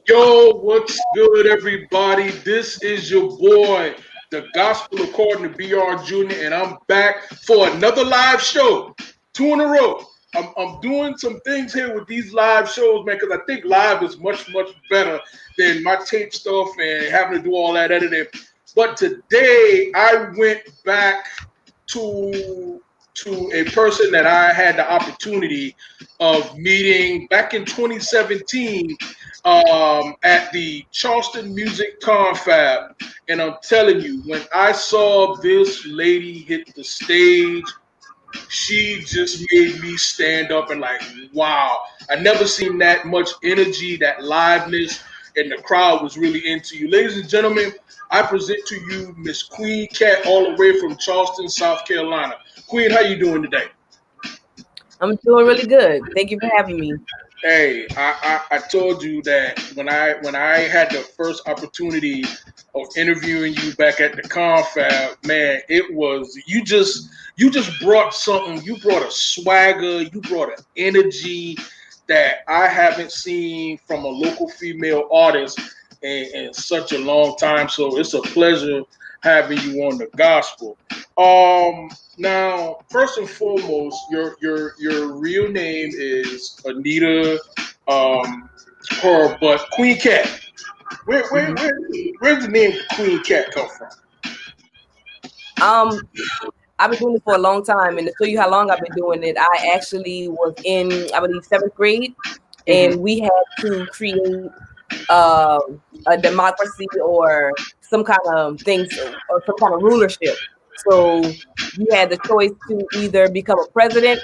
Yo, what's good, everybody? This is your boy, the Gospel according to BR Jr., and I'm back for another live show. Two in a row. I'm doing some things here with these live shows, man, because I think live is much, much better than my tape stuff and having to do all that editing. But today I went back to a person that I had the opportunity of meeting back in 2017 at the Charleston Music Confab. And I'm telling you, when I saw this lady hit the stage, she just made me stand up and like, wow, I never seen that much energy, that liveness, and the crowd was really into you. Ladies and gentlemen, I present to you Miss Kween Kat all the way from Charleston, South Carolina. Queen, how you doing today? I'm doing really good. Thank you for having me. Hey, I told you that when I had the first opportunity of interviewing you back at the confab, man, it was you just brought something. You brought a swagger. You brought an energy that I haven't seen from a local female artist in such a long time. So it's a pleasure having you on the gospel. Now, first and foremost, your real name is Anita but Queen Cat. Where where Mhm. where where's the name Queen Cat come from? Um, I've been doing this for a long time, and to show you how long I've been doing it, I actually was in, I believe, seventh grade, Hmm. and we had to create uh, a democracy or some kind of things or some kind of rulership. So you had the choice to either become a president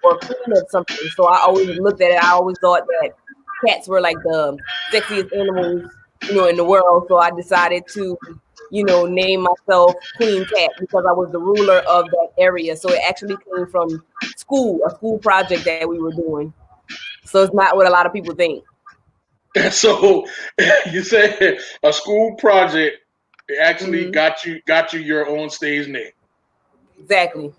or queen of something. So I always looked at it. I always thought that cats were like the sexiest animals, in the world. So I decided to, name myself Queen Cat because I was the ruler of that area. So it actually came from school, a school project that we were doing. So it's not what a lot of people think. So you said a school project actually Hmm. got you your own stage name. Exactly.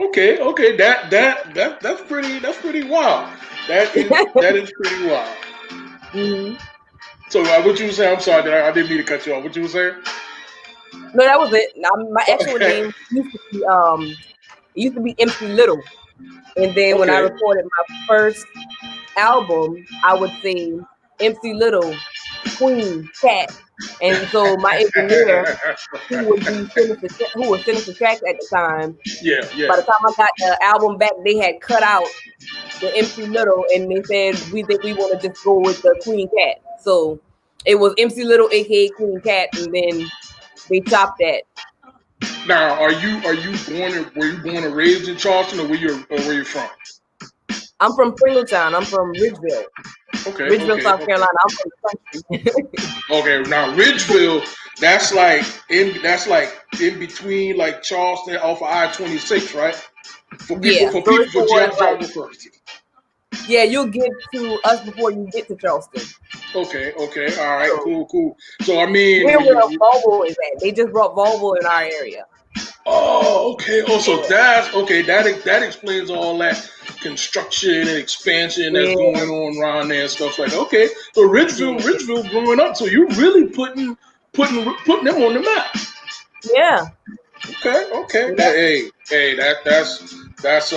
Okay, that's pretty wild. That is pretty wild. Hmm. So what you were saying? I'm sorry, I didn't mean to cut you off. What you were saying? No, that was it. Now, my actual Okay, name used to be MC Little, and then when I okay. recorded my first album, I would say MC Little, Queen Cat, and so my engineer, who was sending the tracks at the time. Yeah, By yeah. the time I got the album back, they had cut out the MC Little, and they said we think we want to just go with the Queen Cat. So it was MC Little, aka Queen Cat, and then they chopped that. Now, were you born and raised in Charleston, or where you from? I'm from Pringletown. I'm from Okay, Ridgeville, okay, South okay, Carolina. I'm from the country. okay. Now, Ridgeville, that's like in between like Charleston off of I-26, right? For people Yeah, for so people it's for towards like, geographers. yeah, you'll get to us before you get to Charleston. Okay, all right, So cool. So I mean, we're when where you Volvo is at. They just brought Volvo in our area. oh, okay. Oh, so Yeah, that's okay. That explains all that construction and expansion that's going yeah, on around there and stuff like that. Okay, so yeah, Ridgeville growing up. So you're really putting them on the map. yeah. Okay. Yep. Hey, that's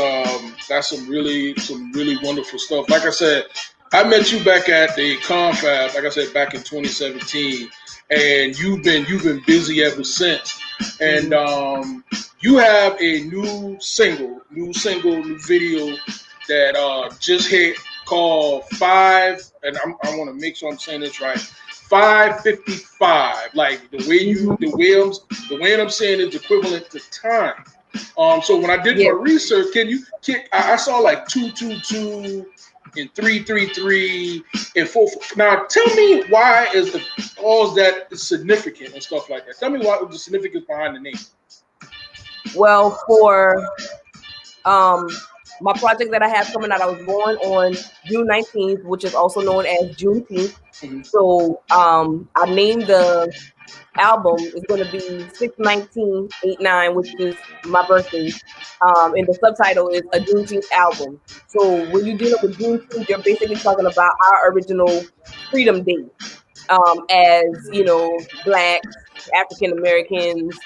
some really wonderful stuff. Like I said, I met you back at the confab. Like I said, back in 2017, and you've been busy ever since. And Mhm. you have a new video that just hit called Five, and I want to make sure I'm saying this right. 5:55. Like Mhm. the way I'm saying is equivalent to time. So when I did my Yeah. research, I saw like 222 and 333 and 4. Now tell me why is the all is that significant and stuff like that. Tell me what was the significance behind the name. Well, for um my project that I have coming out, I was born on June 19th, which is also known as Juneteenth. Mhm. So I named the album is going to be 6/19/89, which is my birthday. And the subtitle is a Juneteenth album. So when you're dealing with Juneteenth, you're basically talking about our original Freedom Day. as blacks, African Americans,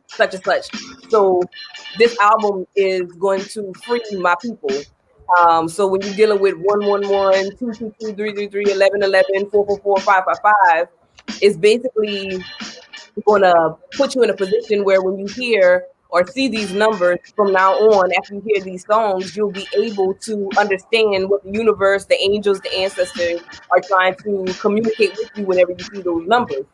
such and such. So this album is going to free my people. So when you're dealing with 111, 222, 333, 1111, 444, 555, it's basically going to put you in a position where when you hear or see these numbers from now on, after you hear these songs, you'll be able to understand what the universe, the angels, the ancestors are trying to communicate with you whenever you see those numbers.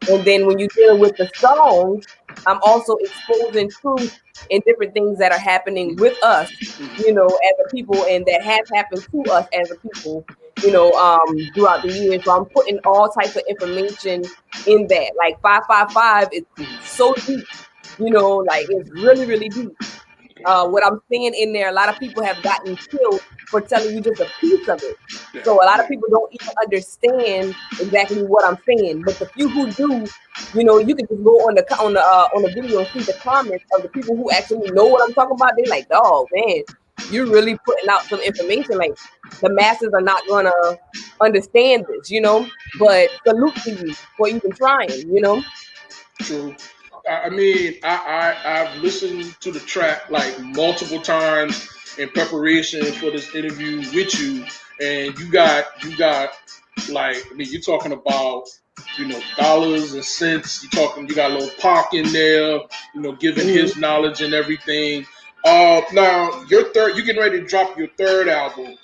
And then when you deal with the songs, I'm also exposing truth and different things that are happening with us, as a people, and that has happened to us as a people, throughout the years. So I'm putting all types of information in that. Like 555 is so deep, like it's really, really deep. What I'm seeing in there, a lot of people have gotten killed for telling you just a piece of it. So a lot of people don't even understand exactly what I'm saying. But the few who do, you can just go on the video and see the comments of the people who actually know what I'm talking about. They're like, "Oh man, you're really putting out some information. Like the masses are not gonna understand this, But salute to you for even trying. True. I mean, I've listened to the track like multiple times in preparation for this interview with you, and you got like, I mean, you're talking about dollars and cents. You got a little Pac in there, giving his knowledge and everything. Now you're getting ready to drop your third album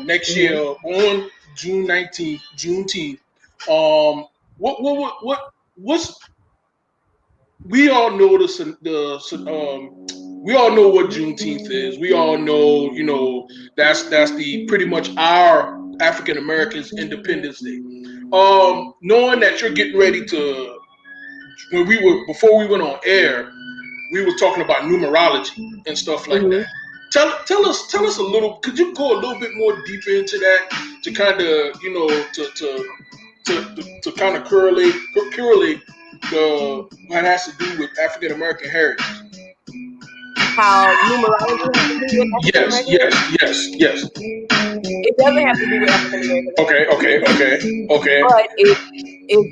next year on June 19th, Juneteenth. What's we all know we all know what Juneteenth is. We all know, that's the pretty much our African Americans Independence Day. Knowing that you're getting ready to, before we went on air, we were talking about numerology and stuff like that. Tell us a little. Could you go a little bit more deeper into that to kind of to kind of correlate what has to do with African American heritage? How numerology has to do with African Yes, American yes, heritage? yes, yes. It doesn't have to do with African American Okay. heritage, but it's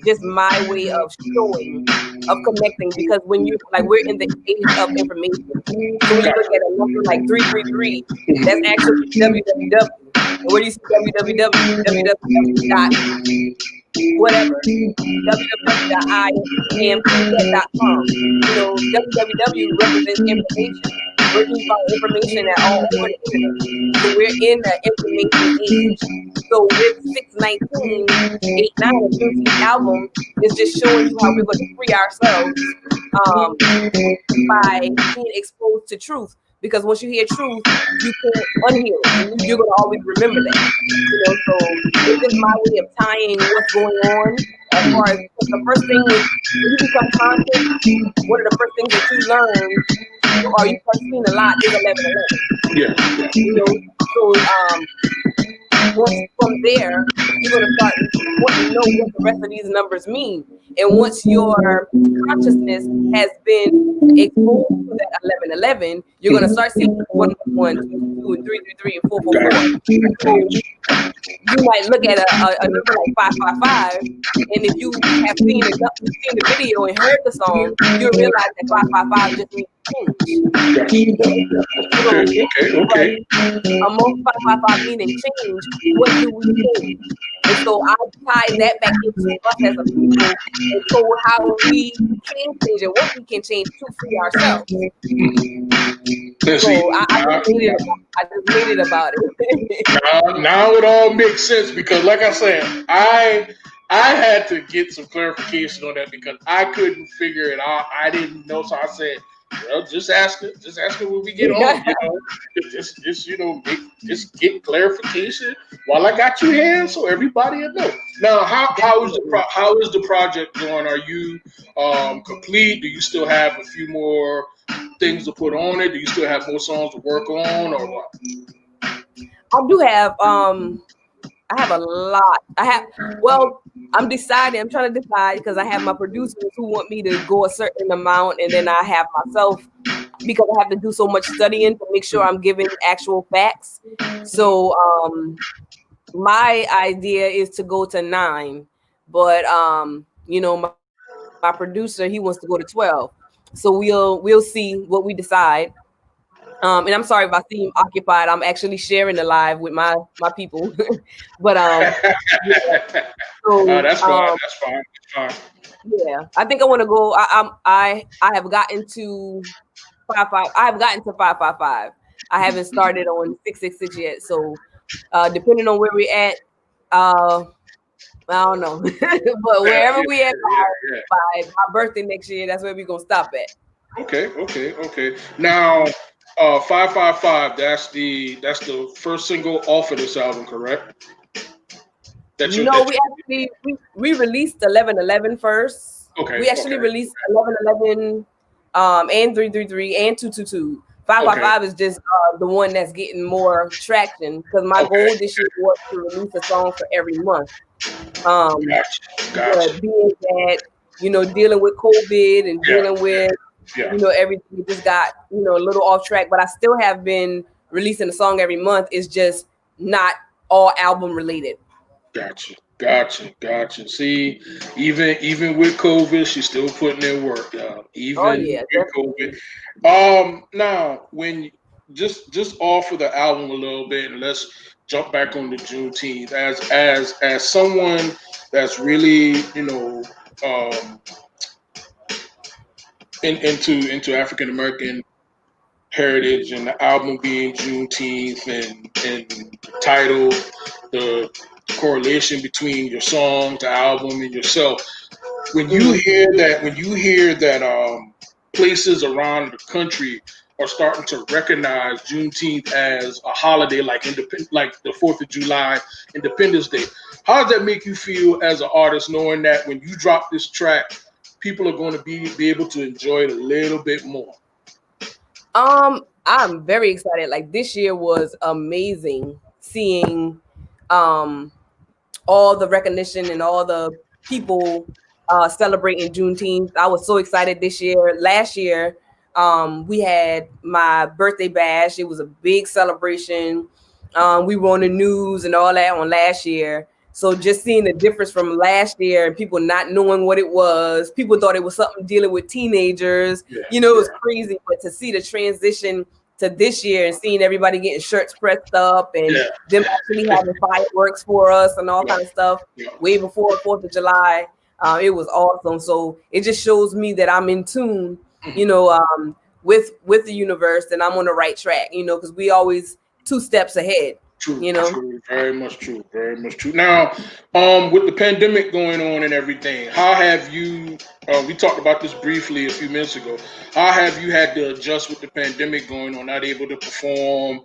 just my way of showing, of connecting. Because when you like, we're in the age of information. So when you look at a number like 333, that's actually www. And where do you see www? www dot whatever. www.iamqueenkat.com. www represents information. Where can you find information at all over the internet? So we're in the information age. So with 619, 89, a Juneteenth album is just showing you how we're going to free ourselves by being exposed to truth. Because once you hear truth, you can't unhear it, and you're going to always remember that. So it's just my way of tying what's going on. As far as the first thing is, when you become conscious, one of the first things that you learn, or you start seeing a lot, is 1111. So once from there, you're going to start wanting to know what the rest of these numbers mean. And once your consciousness has been exposed to that 1111, you're going to start seeing 111, 222, and 333, and 444. So you might look at a number like 555, and if you have seen the video and heard the song, you'll realize that 555 just means change. Okay. Amongst 555 meaning change, what do we change? And so I tie that back into us as a people, and so how we can change and what we can change to free ourselves. So I just made it about it. Now it all makes sense, because, like I said, I had to get some clarification on that because I couldn't figure it out. I didn't know, so I said, well, just ask it when we get on. Just get clarification while I got you here, so everybody will know. Now, how is the project going? Are you complete? Do you still have a few more things to put on it? Do you still have more songs to work on, or what? I do have I have a lot. I'm deciding. I'm trying to decide because I have my producers who want me to go a certain amount, and then I have myself, because I have to do so much studying to make sure I'm giving actual facts. So my idea is to go to 9, but my producer, he wants to go to 12. So we'll see what we decide. And I'm sorry if I seem occupied. I'm actually sharing the live with my people. But yeah. So That's fine. That's fine. That's fine. yeah, I think I want to go. I have gotten to 5 5. I have gotten to 5 5 5. I haven't started on 6 6 6 yet. So depending on where we're at, I don't know. But Yeah, wherever yeah, we at yeah, by my birthday next year, that's where we're gonna stop at. yeah. Okay, okay, okay. Now, 555. That's the first single off of this album, correct? That you No, that we actually we released 11 11 first. you. Okay, We actually okay, released 11 11, and 3 3 3 and 2 2 2. 5 5 okay, 5 is just the one that's getting more traction because my okay. goal this year was to release a song for every month. Um, Gotcha, gotcha. but being that dealing with COVID and Yeah, dealing with yeah. everything, it just got a little off track. But I still have been releasing a song every month. It's just not all album related. Gotcha, gotcha, gotcha. See, even with COVID, she's still putting in work, Oh even yeah, with definitely. COVID. Now just off of the album a little bit, and let's jump back on the Juneteenth. As someone that's really um, into African American heritage, and the album being Juneteenth, and the title, the correlation between your song, the album, and yourself. Mhm. When you hear that places around the country are starting to recognize Juneteenth as a holiday, like the Fourth of July, Independence Day, how does that make you feel as an artist, knowing that when you drop this track, people are going to be able to enjoy it a little bit more? I'm very excited. Like this year was amazing seeing um all the recognition and all the people celebrating Juneteenth. I was so excited this year. Last year, we had my birthday bash. It was a big celebration. We were on the news and all that on last year. So just seeing the difference from last year and people not knowing what it was, people thought it was something dealing with teenagers. Yeah, It was yeah, crazy. But to see the transition to this year and seeing everybody getting shirts pressed up and yeah, them actually having fireworks for us and all yeah, kind of stuff yeah. way before 4th of July. It was awesome. So it just shows me that I'm in tune, Mhm. you know, um, with the universe, and I'm on the right track. Because we always 2 steps ahead. True, You know. true, very much true, very much true. Now, with the pandemic going on and everything, how have you? We talked about this briefly a few minutes ago. How have you had to adjust with the pandemic going on, not able to perform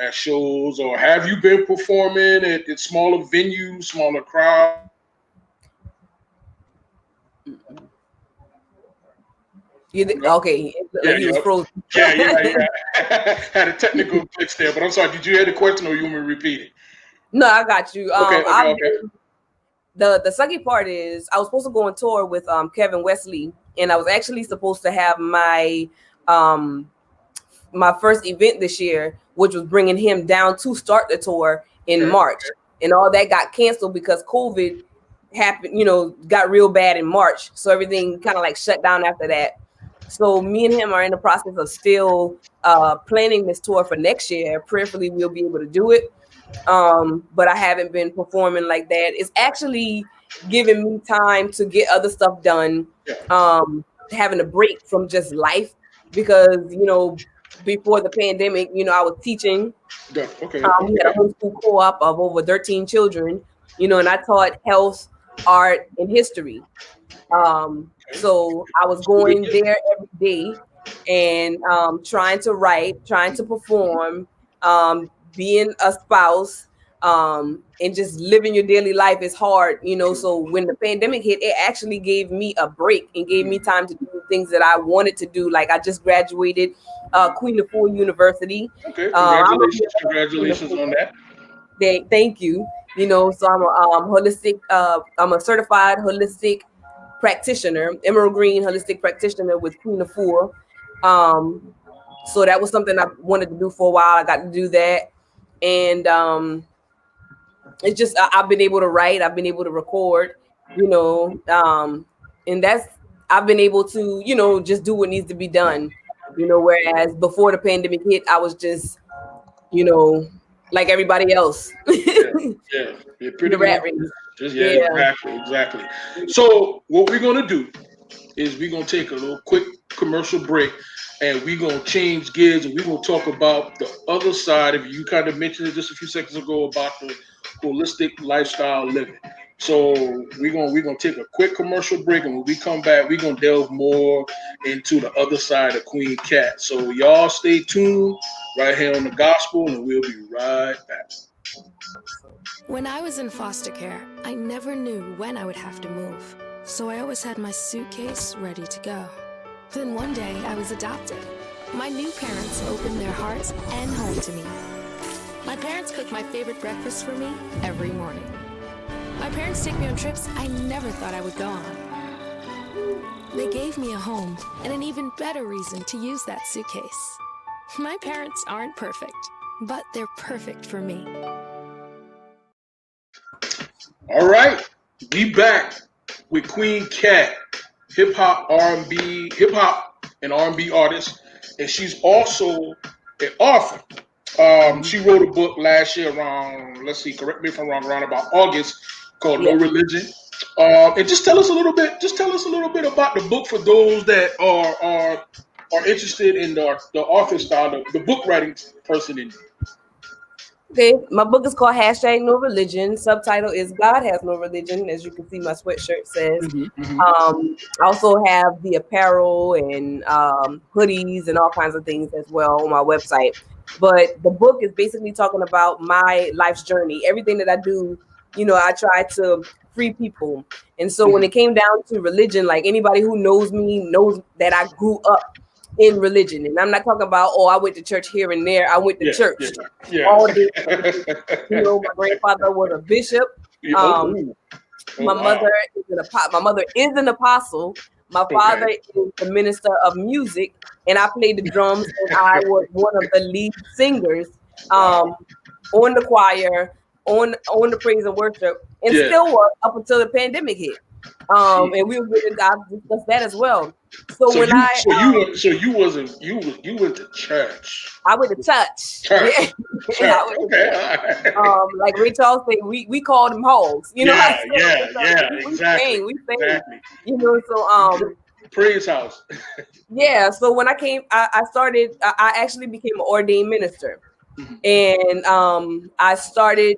at shows, or have you been performing at smaller venues, smaller crowds? No? Okay? It looked Yeah, like he was yeah, frozen. yeah. Had a technical glitch there, but I'm sorry. Did you hear the question, or you want me to repeat it? No, I got you. Okay, okay, I've okay. been the sucky part is I was supposed to go on tour with Kevin Wesley, and I was actually supposed to have um my first event this year, which was bringing him down to start the tour in Okay. March, and all that got canceled because COVID happened. Got real bad in March, so everything kind of like shut down after that. So me and him are in the process of still planning this tour for next year. Prayerfully, we'll be able to do it. But I haven't been performing like that. It's actually giving me time to get other stuff done. Yeah. Having a break from just life because before the pandemic, I was teaching. Yeah. Okay. We had a Okay. homeschool co-op of over 13 children, and I taught health, art, and history. So I was That's pretty going good. there every day and trying to write, trying to perform, being a spouse, and just living your daily life is hard. True. So when the pandemic hit, it actually gave me a break and gave me time to do things that I wanted to do. Like I just graduated Queen University. Okay. I'm a Congratulations. Queen Congratulations on that. Thank you. So I'm a holistic. I'm a certified holistic practitioner, Emerald Green holistic practitioner with Queen of Four. Um, so that was something I wanted to do for a while. I got to do that, and it's just I've been able to write, I've been able to record, you know, and that's I've been able to, you know, just do what needs to be done, you know. Whereas before the pandemic hit, I was just, you know, like everybody else. Yeah, yeah, yeah, The pretty rat much. race. Yeah, Yeah. exactly, exactly. So what we're gonna do is we're gonna take a little quick commercial break, and we're gonna change gears, and we're gonna talk about the other side of you. Kind of mentioned it just a few seconds ago about the holistic lifestyle living. So we're gonna take a quick commercial break, and when we come back, we're gonna delve more into the other side of Queen Cat. So y'all stay tuned right here on the gospel, and we'll be right back. When I was in foster care, I never knew when I would have to move. So I always had my suitcase ready to go. Then one day I was adopted. My new parents opened their hearts and home to me. My parents cook my favorite breakfast for me every morning. My parents take me on trips I never thought I would go on. They gave me a home and an even better reason to use that suitcase. My parents aren't perfect, but they're perfect for me. All right, we back with Queen Kat, hip hop and R&B artist, and she's also an author. She wrote a book last year around, let's see, correct me if I'm wrong, around about August, called No Yeah. Religion. And just tell us a little bit. Just tell us a little bit about the book for those that are interested in the author style, the book writing person in you. Okay, my book is called Hashtag No Religion. Subtitle is God Has No Religion, as you can see my sweatshirt says. I also have the apparel and hoodies and all kinds of things as well on my website. But the book is basically talking about my life's journey. Everything that I do, you know, I try to free people. And so when Mhm. it came down to religion, like anybody who knows me knows that I grew up in religion. And I'm not talking about, oh, I went to church here and there. I went to Yeah, yeah, church yeah. all day. You know, my grandfather was a bishop. Yeah, oh, Um, ooh. Oh, my wow. mother is my mother is an apostle. My Okay. father is the minister of music, and I played the drums, and I was one of the lead singers Wow. um, on the choir, on the praise and worship, and Yeah. still was up until the pandemic hit. Gee. And we'll get into I'll discuss that as well. So So when you so you went so you wasn't you went to church. I went to church, Church. yeah, Church. I went to Okay. church. All right. Like Ray Charles say, we called them hogs. You know how Yeah, to yeah, say yeah, we exactly. we sang. Exactly. You know, so Praise house. yeah. So when I came, I started. I actually became an ordained minister, Mhm. and I started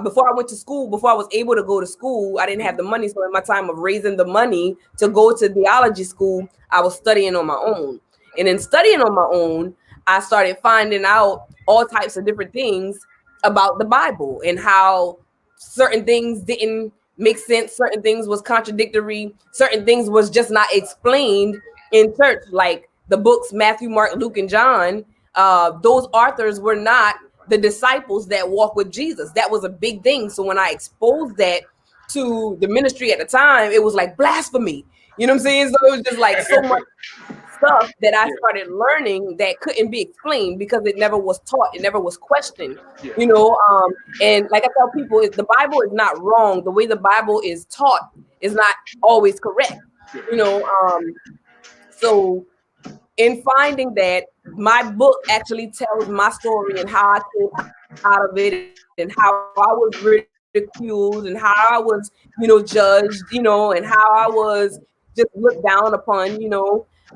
before I went to school. Before I was able to go to school, I didn't have the money. So in my time of raising the money to go to theology school, I was studying on my own, and in studying on my own, I started finding out all types of different things about the Bible and how certain things didn't make sense, certain things was contradictory, certain things was just not explained in church, like the books Matthew, Mark, Luke, and John. Those authors were not the disciples that walk with Jesus. That was a big thing. So when I exposed that to the ministry at the time, it was like blasphemy. You know what I'm saying? So it was just like so much stuff that I Yeah, started learning that couldn't be explained because it never was taught, it never was questioned. yeah, You know, and like I tell people, the Bible is not wrong. The way the Bible is taught is not always correct. yeah. You know, so in finding that my book actually tells my story and how I came out of it and how I was ridiculed and how I was, judged, and how I was just looked down upon,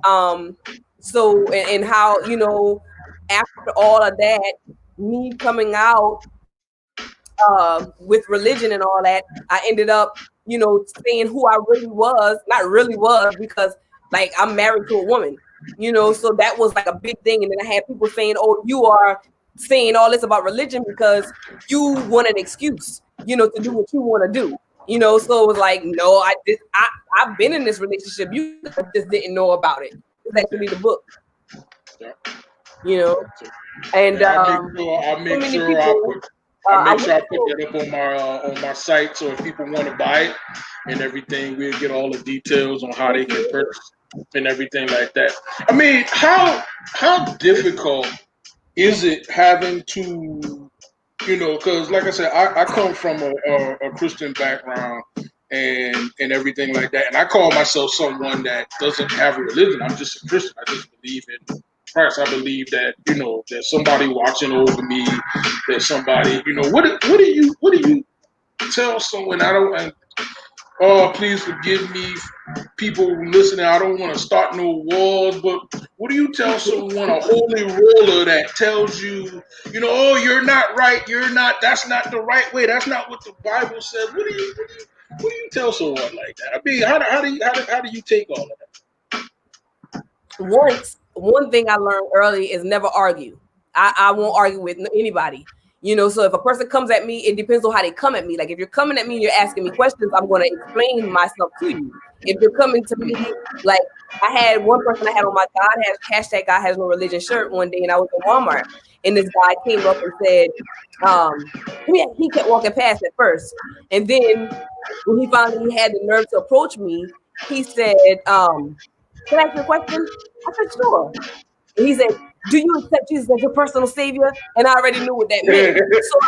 and how, after all of that, me coming out with religion and all that, I ended up, saying who I really was, not really was, because like I'm married to a woman, so that was like a big thing. And then I had people saying, "Oh, you are saying all this about religion because you want an excuse, to do what you want to do." So it was like, no, I've been in this relationship. You guys just didn't know about it. It's actually the book, Yeah. you know, and And I'll so make many sure people. I wish I put people. that up on my site. So if people want to buy it and everything, we'll get all the details on how they Thank can you. purchase and everything like that. I mean, how difficult is it having to because like I said, I come from a Christian background and everything like that, and I call myself someone that doesn't have a religion. I'm just a Christian. I just believe in Christ. I believe that there's somebody watching over me. There's somebody. What do you tell someone? I don't. Oh, please forgive me, people listening. I don't want to start no wars, but what do you tell someone, a holy roller, that tells you, oh, you're not right, that's not the right way, that's not what the Bible says. What do you tell someone like that? I mean, how do you take all of that? One thing I learned early is never argue. I won't argue with anybody. So if a person comes at me, it depends on how they come at me. Like if you're coming at me and you're asking me questions, I'm going to explain myself to you. If you're coming to me, like I had one person I had on my God has no religion shirt one day, and I was in Walmart, and this guy came up and said, he kept walking past at first, and then when he finally had the nerve to approach me, he said, "Can I ask you a question?" I said, "Sure." And he said, "Do you accept Jesus as your personal savior?" And I already knew what that meant. So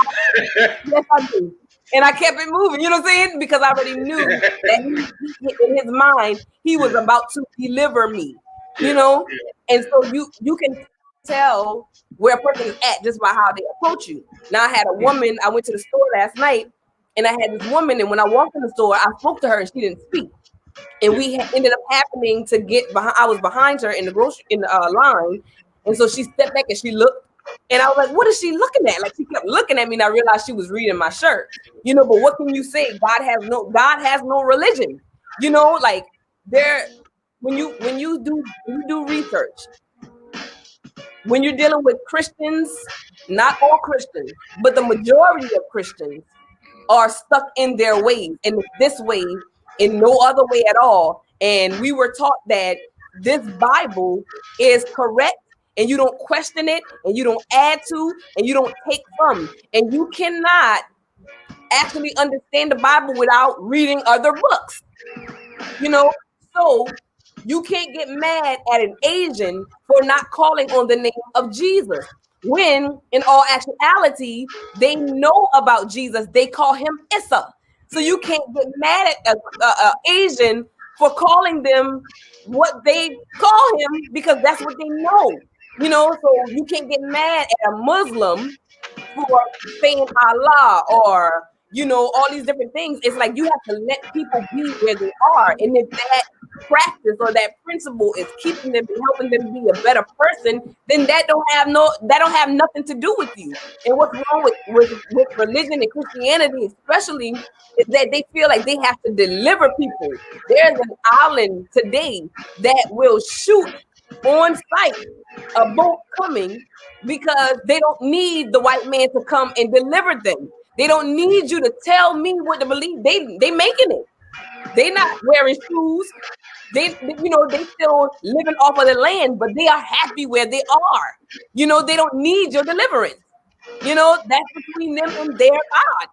yes, I do. And I kept it moving, you know what I'm saying? Because I already knew that in his mind, he was about to deliver me, And so you can tell where a person is at just by how they approach you. Now I had a woman, I went to the store last night, and I had this woman, and when I walked in the store, I spoke to her and she didn't speak. And we ended up happening to get behind. I was behind her in the line, and so she stepped back and she looked, and I was like, "What is she looking at?" Like she kept looking at me, and I realized she was reading my shirt. But what can you say? God has no religion. Like there, when you do research, when you're dealing with Christians, not all Christians, but the majority of Christians are stuck in their ways, and this way, in no other way at all. And we were taught that this Bible is correct, and you don't question it, and you don't add to, and you don't take from, and you cannot actually understand the Bible without reading other books. So you can't get mad at an Asian for not calling on the name of Jesus, when in all actuality, they know about Jesus. They call him Issa. So you can't get mad at a Asian for calling them what they call him, because that's what they know. So you can't get mad at a Muslim for saying Allah, or all these different things. It's like you have to let people be where they are, and if that practice or that principle is keeping them and helping them be a better person, then that don't have nothing to do with you. And what's wrong with religion and Christianity especially is that they feel like they have to deliver people. There's an island today that will shoot on sight a boat coming, because they don't need the white man to come and deliver them. They don't need you to tell me what to believe. They making it. They not wearing shoes. They still living off of the land, but they are happy where they are. They don't need your deliverance. That's between them and their God.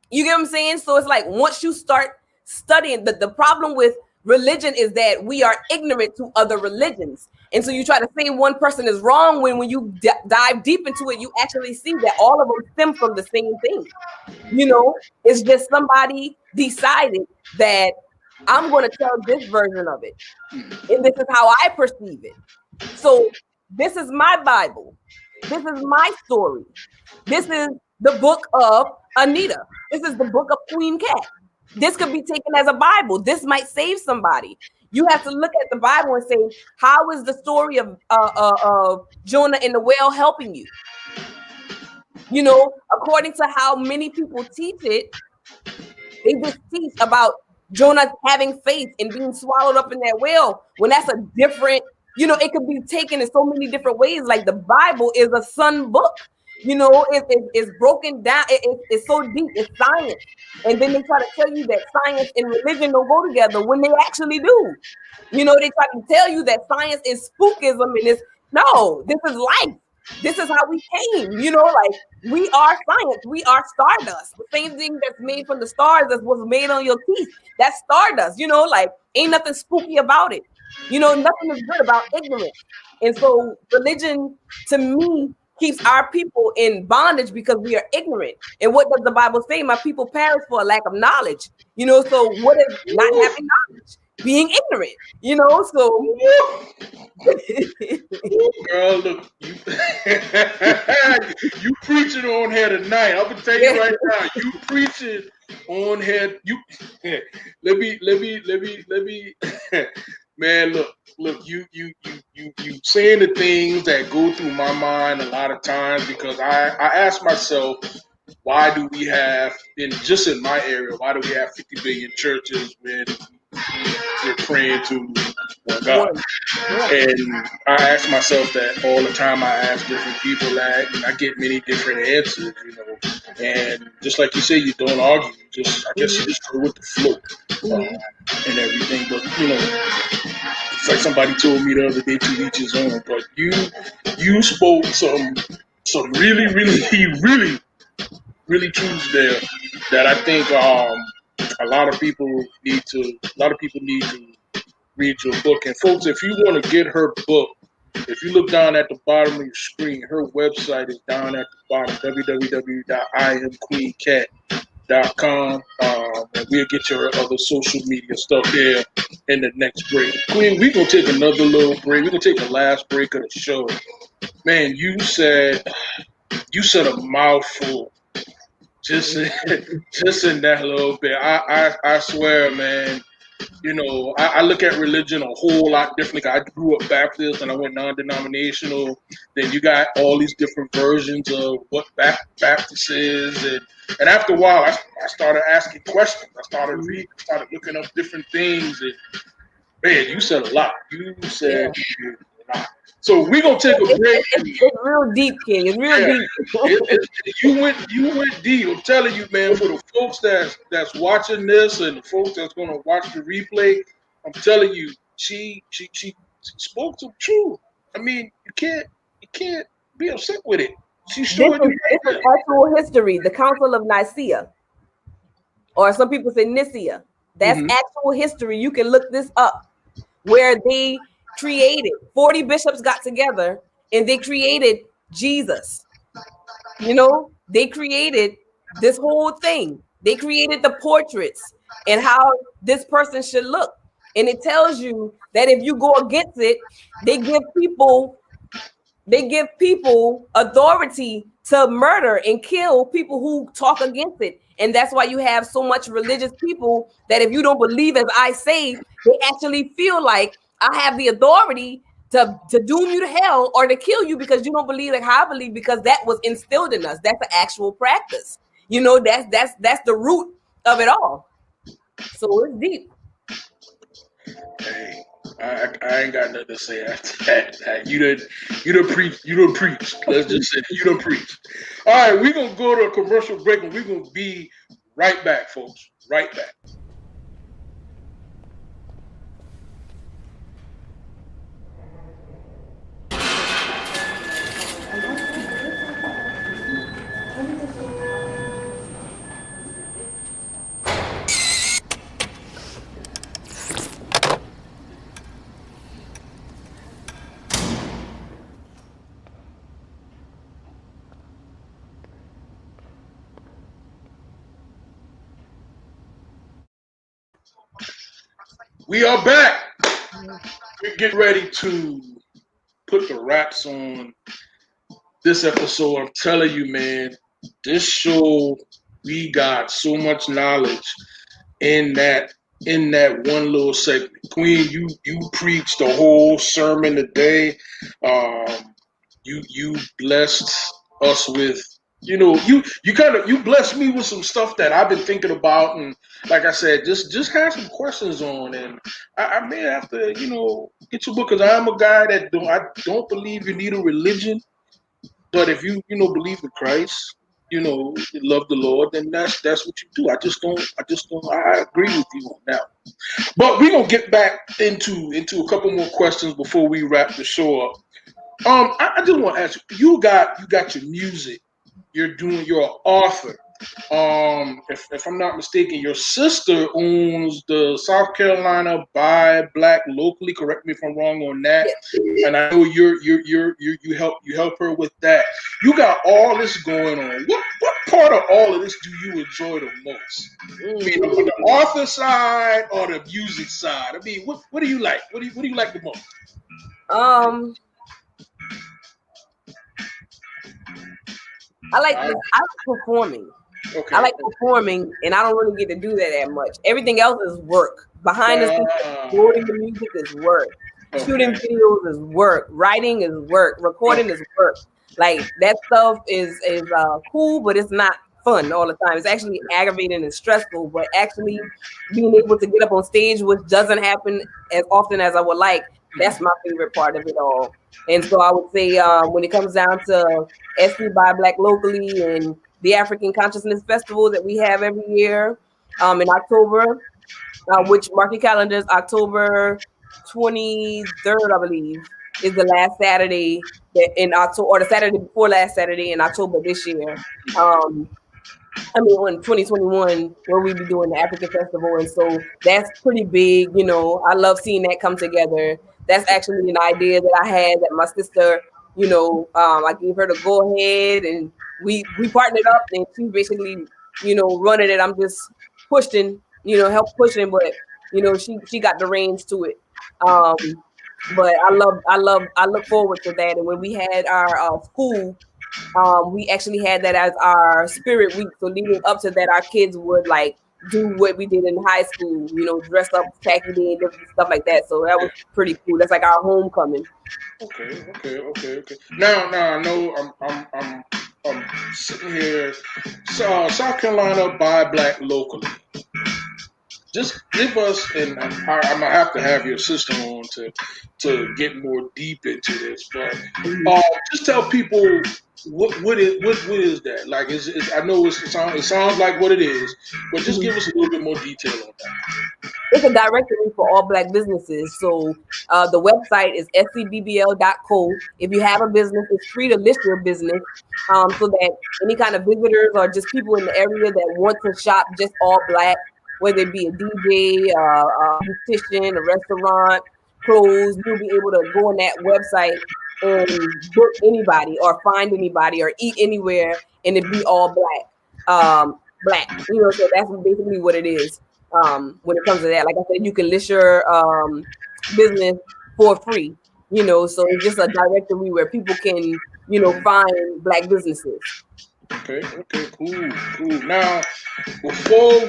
You get what I'm saying? So it's like, once you start studying, the problem with religion is that we are ignorant to other religions. And so you try to say one person is wrong, when you dive deep into it, you actually see that all of them stem from the same thing. It's just somebody decided that I'm going to tell this version of it, and this is how I perceive it. So this is my Bible. This is my story. This is the book of Anita. This is the book of Kween Kat. This could be taken as a Bible. This might save somebody. You have to look at the Bible and say, how is the story of Jonah in the whale helping you? According to how many people teach it, they just teach about Jonah having faith and being swallowed up in that whale, when that's a different, it could be taken in so many different ways. Like the Bible is a sun book. It's broken down. It's so deep. It's science. And then they try to tell you that science and religion don't go together, when they actually do. They try to tell you that science is spookism, and this is life. This is how we came. Like, we are science. We are stardust. The same thing that's made from the stars that was made on your teeth. That's stardust. Like, ain't nothing spooky about it. Nothing is good about ignorance. And so religion, to me, keeps our people in bondage because we are ignorant. And what does the Bible say? My people perish for a lack of knowledge. You know, so what is not having knowledge? Being ignorant, you know, so Girl, look, you, you preaching on here tonight. I'm gonna tell you yeah. right now, you preaching on here. You let me man, look, you saying the things that go through my mind a lot of times because I ask myself, why do we have in my area, why do we have 50 billion churches when we're praying to one God? One. Yeah. And I ask myself that all the time. I ask different people that, and I get many different answers, you know. And just like you say, you don't argue. I guess you just go with the flow and everything. But you know, it's like somebody told me the other day, to each his own. But you spoke some really, really, really truths there that I think a lot of people need to read your book. And folks, if you want to get her book, if you look down at the bottom of your screen, her website is down at the bottom, www.iamqueenkat.com. And we'll get your other social media stuff there in the next break. Queen, we're going to take another little break. We're going to take the last break of the show. Man, you said a mouthful just just in that little bit. I swear, man. You know, I look at religion a whole lot differently. I grew up Baptist and I went non-denominational. Then you got all these different versions of what Baptist is, and after a while, I started asking questions. I started reading, started looking up different things, and man, you said a lot. You said a lot. So we're gonna take a break. It's real deep, King. It's real Yeah, deep. you went deep. I'm telling you, man. For the folks that's watching this and the folks that's gonna watch the replay, I'm telling you, she spoke some truth. I mean, you can't be upset with it. She showed you. This is actual history. The Council of Nicaea, or some people say Nicaea. That's actual history. You can look this up, where they created 40 bishops got together and they created Jesus. You know, they created this whole thing. They created the portraits and how this person should look. And it tells you that if you go against it, they give people authority to murder and kill people who talk against it. And that's why you have so much religious people that if you don't believe as I say, they actually feel like I have the authority to doom you to hell or to kill you because you don't believe like how I believe, because that was instilled in us. That's the actual practice. You know, that's the root of it all. So it's deep. Hey, I ain't got nothing to say after that. You done preach. Let's just say you done preach. All right, we're gonna go to a commercial break and we're gonna be right back, folks. Right back. We are back. We're getting ready to put the wraps on this episode. I'm telling you, man, this show, we got so much knowledge in that one little segment. Queen, you preached the whole sermon today. You blessed us with, you know, you blessed me with some stuff that I've been thinking about, and like I said, just have some questions on, and I may have to, you know, get your book because I'm a guy that I don't believe you need a religion, but if you believe in Christ, you know, you love the Lord, then that's what you do. I agree with you on that. But we're gonna get back into a couple more questions before we wrap the show up. I just want to ask you. You got your music. You're an author. if I'm not mistaken, your sister owns the South Carolina Buy Black Locally. Correct me if I'm wrong on that. Yes. And I know you help her with that. You got all this going on. What part of all of this do you enjoy the most? I mean, on the author side or the music side? I mean, what do you like? What do you like the most? Um, I like Uh, this. I like performing. I okay. like performing, and I don't really get to do that much. Everything else is work. Behind the scenes, Uh, recording the music is work. Shooting okay. videos is work. Writing is work. Recording Okay. is work. Like that stuff is cool, but it's not fun all the time. It's actually aggravating and stressful. But actually being able to get up on stage, which doesn't happen as often as I would like, that's my favorite part of it all. And so I would say when it comes down to SC by Black Locally and the African Consciousness Festival that we have every year in October, which mark your calendars, October 23rd, I believe, is the last Saturday in October, or the Saturday before last Saturday in October this year. I mean, in 2021, where we be doing the African Festival. And so that's pretty big. You know, I love seeing that come together. That's actually an idea that I had that my sister, I gave her to go ahead and we partnered up and she's basically, running it. I'm just pushing, help pushing, but she got the reins to it. But I look forward to that. And when we had our school, we actually had that as our spirit week. So leading up to that, our kids would like do what we did in high school, dress up tacky day and different stuff like that. So that was pretty cool. That's like our homecoming. Okay. Now I know I'm sitting here. So South Carolina Buy Black Locally. Just give us, and I'm gonna have to have your sister on to get more deep into this, but just tell people what is that? Like, I know it sounds like what it is, but just give us a little bit more detail on that. It's a directory for all Black businesses. So the website is scbbl.co. If you have a business, it's free to list your business so that any kind of visitors or just people in the area that want to shop just all Black, whether it be a DJ, a beautician, a restaurant, clothes, you'll be able to go on that website and book anybody or find anybody or eat anywhere and it be all Black. So that's basically what it is. When it comes to that, like I said, you can list your business for free, so it's just a directory where people can, find Black businesses. Okay, cool. Now, before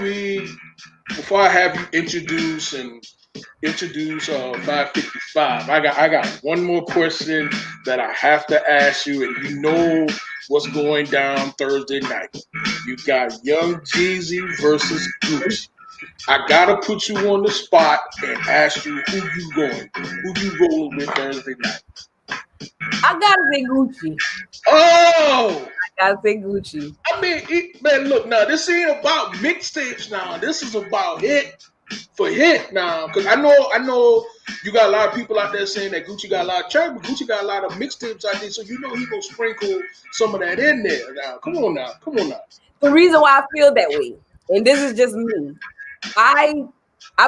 I have you introduce 555, I got one more question that I have to ask you, and you know what's going down Thursday night. You got Young Jeezy versus Gucci. I gotta put you on the spot and ask you who you rolling with Thursday night. I gotta say Gucci. Oh, I gotta say Gucci. I mean, man, look now. This ain't about mixtapes now. This is about hit for hit now. Because I know you got a lot of people out there saying that Gucci got a lot of track, but Gucci got a lot of mixtapes out there. So he gonna sprinkle some of that in there. Now, come on now. The reason why I feel that way, and this is just me, I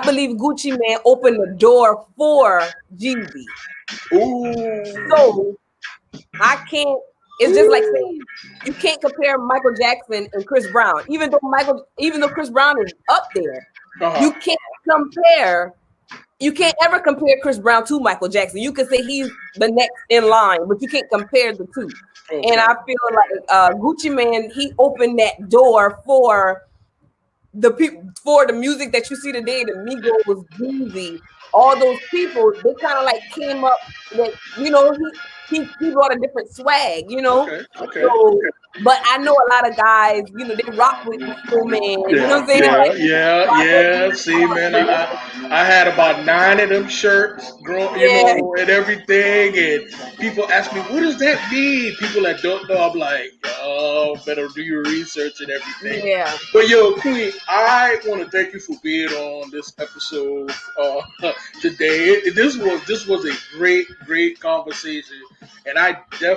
believe Gucci Man opened the door for Jeezy. Ooh. So I can't. It's just like saying you can't compare Michael Jackson and Chris Brown, even though Chris Brown is up there. You can't compare. You can't ever compare Chris Brown to Michael Jackson. You can say he's the next in line, but you can't compare the two. Okay. And I feel like Gucci Man, he opened that door for the people, for the music that you see today, the Migos, Jeezy, all those people. They kind of like came up with, he brought a different swag, Okay. So, but I know a lot of guys, they rock with Man. You know what I'm saying? Yeah. See, man, I had about 9 of them shirts, and everything. And people ask me, what does that mean? People that don't know, I'm like, better do your research and everything. Yeah. But Queen, I want to thank you for being on this episode today. This was a great conversation. And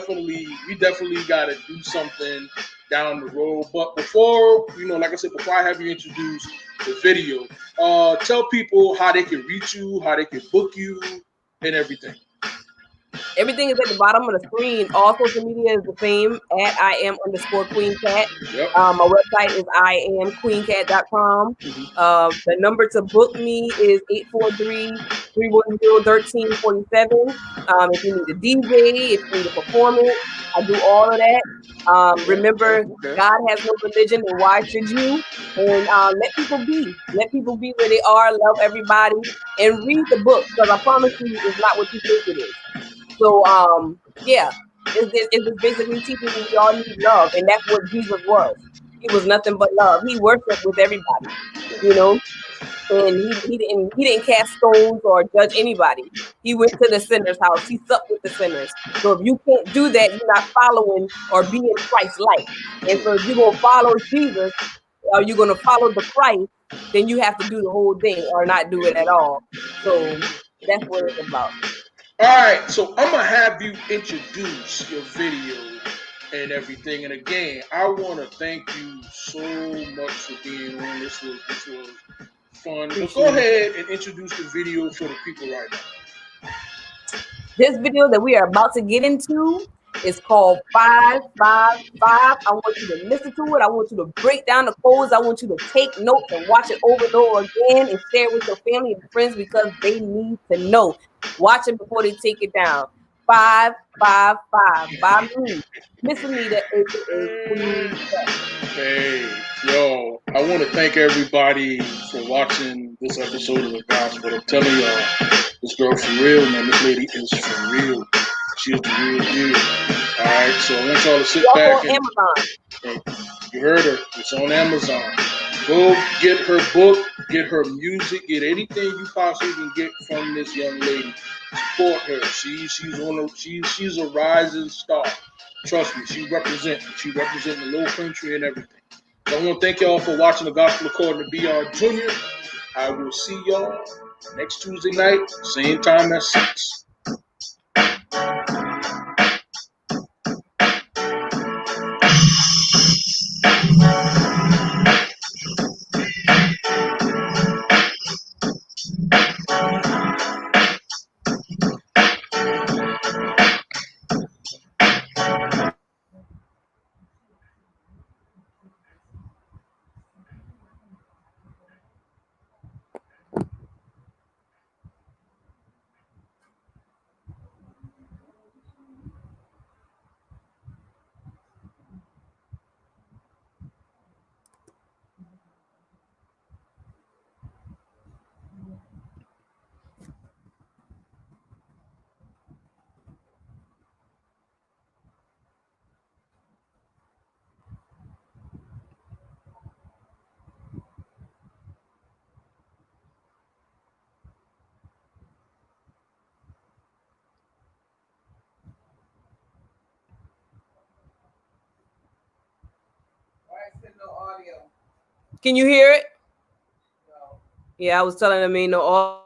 we definitely got to do something down the road. But before, like I said, before I have you introduce the video, tell people how they can reach you, how they can book you, and everything. Everything is at the bottom of the screen. All social media is the same at @IAM_Kween Kat. Yep. My website is iamqueenkat.com. The number to book me is 843-310-1347. If you need a DJ, if you need a performance, I do all of that. Remember, Okay. God has no religion, and why should you? And let people be. Let people be where they are. Love everybody. And read the book, because I promise you, it's not what you think it is. So, yeah, it's basically teaching you we all need love, and that's what Jesus was. He was nothing but love. He worshiped with everybody, you know, and he didn't cast stones or judge anybody. He went to the sinner's house. He supped with the sinners. So if you can't do that, you're not following or being Christ-like. And so if you're gonna follow Jesus, or you're gonna follow the Christ, then you have to do the whole thing or not do it at all. So that's what it's about. All right, so I'm gonna have you introduce your video and everything. And again, I want to thank you so much for being on. This was fun. But go Appreciate it. ahead and introduce the video for the people right now. This video that we are about to get into is called 555. I want you to listen to it. I want you to break down the codes. I want you to take notes and watch it over and over again and share it with your family and friends because they need to know. Watch it before they take it down. 555 by me, Miss Anita, aka Kween Kat. Hey, yo, I want to thank everybody for watching this episode of The Gospel. I'm telling y'all, this girl for real, man. This lady is for real. She is the real deal. All right, so I want y'all to sit She also back on and Amazon. you heard her. It's on Amazon. Go get her book, get her music, get anything you possibly can get from this young lady. Support her. She's a rising star. Trust me, she represent the low country and everything. So I want to thank y'all for watching the Gospel according to BR Junior. I will see y'all next Tuesday night, same time at 6. Can you hear it? Yeah, I was telling them ain't no audio.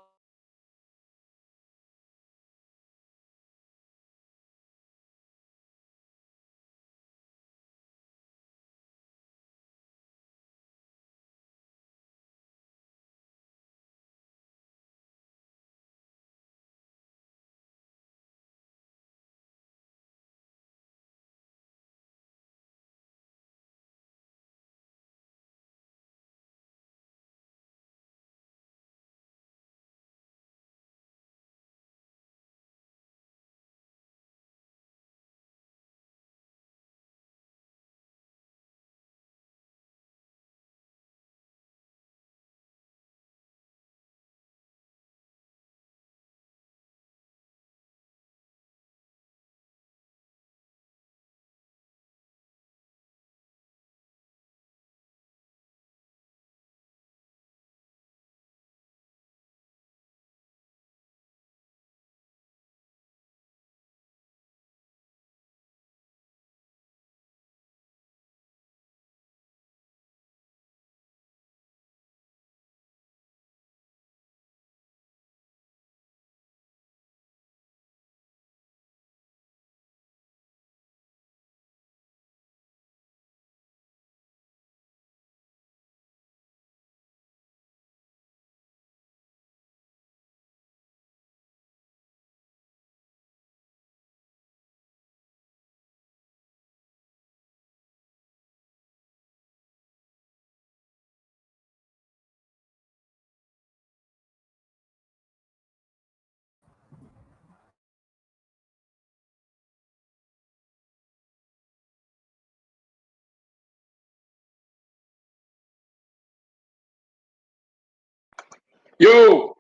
Yo,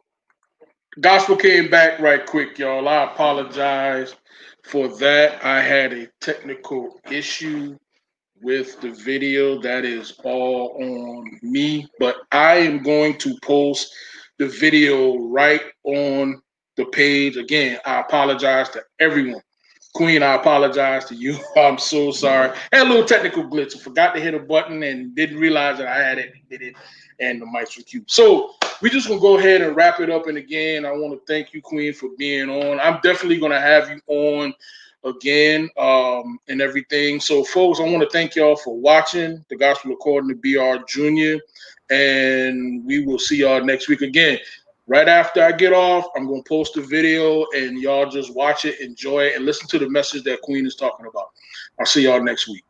Gospel came back right quick, y'all. I apologize for that. I had a technical issue with the video. That is all on me. But I am going to post the video right on the page. Again, I apologize to everyone. Queen, I apologize to you. I'm so sorry. Had a little technical glitch. I forgot to hit a button and didn't realize that I had it. Did it, and the mics were queued. So we just gonna go ahead and wrap it up. And again, I want to thank you, Queen, for being on. I'm definitely gonna have you on again and everything. So, folks, I want to thank y'all for watching the Gospel According to BR Jr. And we will see y'all next week again. Right after I get off, I'm going to post a video and y'all just watch it, enjoy it, and listen to the message that Queen is talking about. I'll see y'all next week.